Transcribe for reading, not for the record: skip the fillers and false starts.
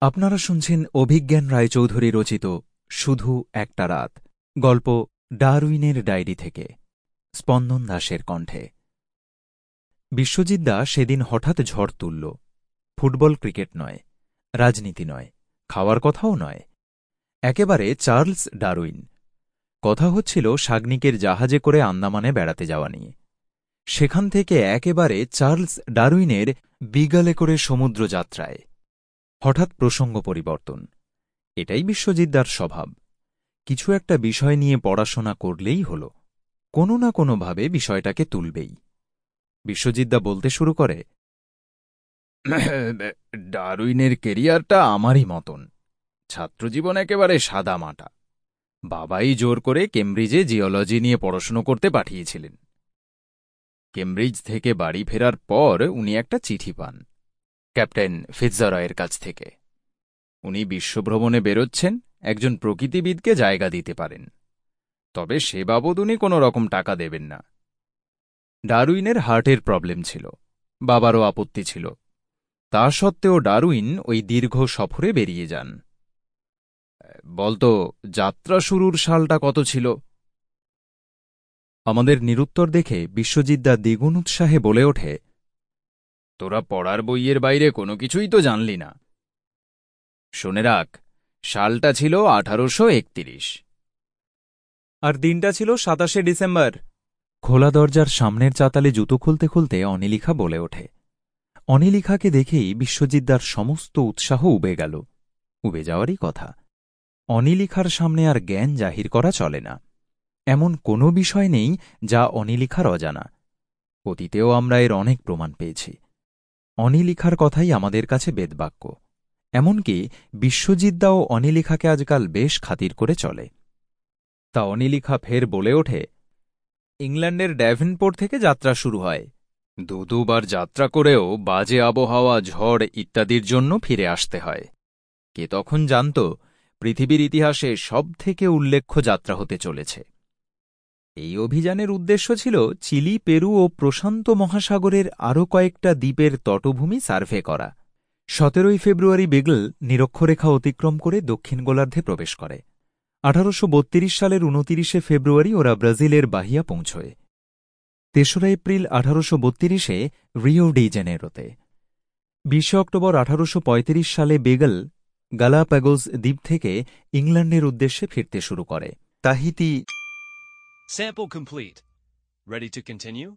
আপনারা শুনছেন অভিজ্ঞান রায়চৌধুরী রচিত শুধু একটা রাত, গল্প ডারউইনের ডায়েরি থেকে, স্পন্দন দাসের কণ্ঠে। বিশ্বজিৎ দা সেদিন হঠাৎ ঝড় তুলল। ফুটবল ক্রিকেট নয়, রাজনীতি নয়, খাওয়ার কথাও নয়, একেবারে চার্লস ডারউইন। কথা হচ্ছিল শাগনিকের জাহাজে করে আন্দামানে বেড়াতে যাওয়া নিয়ে। সেখান থেকে একেবারে চার্লস ডারউইনের বিগলে করে সমুদ্রযাত্রায়। হঠাৎ প্রসঙ্গ পরিবর্তন। এটাই বিশ্বজিৎদার স্বভাব। কিছু একটা বিষয় নিয়ে পড়াশোনা করলেই হল, কোনো না কোনোভাবে বিষয়টাকে তুলবেই। বিশ্বজিৎদা বলতে শুরু করে, ডারউইনের কেরিয়ারটা আমারই মতন। ছাত্রজীবন একেবারে সাদামাটা। বাবাই জোর করে কেমব্রিজে জিওলজি নিয়ে পড়াশুনো করতে পাঠিয়েছিলেন। কেমব্রিজ থেকে বাড়ি ফেরার পর উনি একটা চিঠি পান ক্যাপ্টেন ফিৎজরয়ের কাছ থেকে। উনি বিশ্বভ্রমণে বেরোচ্ছেন, একজন প্রকৃতিবিদকে জায়গা দিতে পারেন, তবে সে বাবদ উনি কোনো রকম টাকা দেবেন না। ডারউইনের হার্টের প্রবলেম ছিল, বাবারও আপত্তি ছিল। তা সত্ত্বেও ডারউইন ওই দীর্ঘ সফরে বেরিয়ে যান। বলতো, যাত্রা শুরুর সালটা কত ছিল? আমাদের নিরুত্তর দেখে বিশ্বজিৎদা দ্বিগুণ উৎসাহে বলে ওঠে, তোরা পড়ার বইয়ের বাইরে কোনো কিছুই তো জানলি না। শুনে রাখ, সালটা ছিল 1831। আর দিনটা ছিল 27শে ডিসেম্বর। খোলা দরজার সামনের চাতালে জুতো খুলতে খুলতে অনিলিখা বলে ওঠে। অনিলিখাকে দেখেই বিশ্বজিৎদার সমস্ত উৎসাহ উবে গেল। উবে যাওয়ারই কথা। অনিলিখার সামনে আর জ্ঞান জাহির করা চলে না। এমন কোনো বিষয় নেই যা অনিলিখার অজানা। অতীতেও আমরা এর অনেক প্রমাণ পেয়েছি। অনিলিখার কথাই আমাদের কাছে বেদবাক্য। এমনকি বিশ্বজিৎদাও অনিলিখাকে আজকাল বেশ খাতির করে চলে। তা অনিলিখা ফের বলে ওঠে, ইংল্যান্ডের ড্যাভেনপোর্ট থেকে যাত্রা শুরু হয়। দুবার যাত্রা করেও বাজে আবহাওয়া, ঝড় ইত্যাদির জন্য ফিরে আসতে হয়। কে তখন জানত পৃথিবীর ইতিহাসে সবথেকে উল্লেখ্য যাত্রা হতে চলেছে। এই অভিযানের উদ্দেশ্য ছিল চিলি, পেরু ও প্রশান্ত মহাসাগরের আরও কয়েকটা দ্বীপের তটভূমি সার্ভে করা। 17ই ফেব্রুয়ারি বিগল নিরক্ষরেখা অতিক্রম করে দক্ষিণ গোলার্ধে প্রবেশ করে। 1832 সালের 29শে ফেব্রুয়ারি ওরা ব্রাজিলের বাহিয়া পৌঁছয়। 3রা এপ্রিল 1832-এ রিও ডি জেনেরোতে। 20 অক্টোবর 1835 সালে বেগল গালাপাগোস দ্বীপ থেকে ইংল্যান্ডের উদ্দেশ্যে ফিরতে শুরু করে। Tahiti Sample complete. Ready to continue?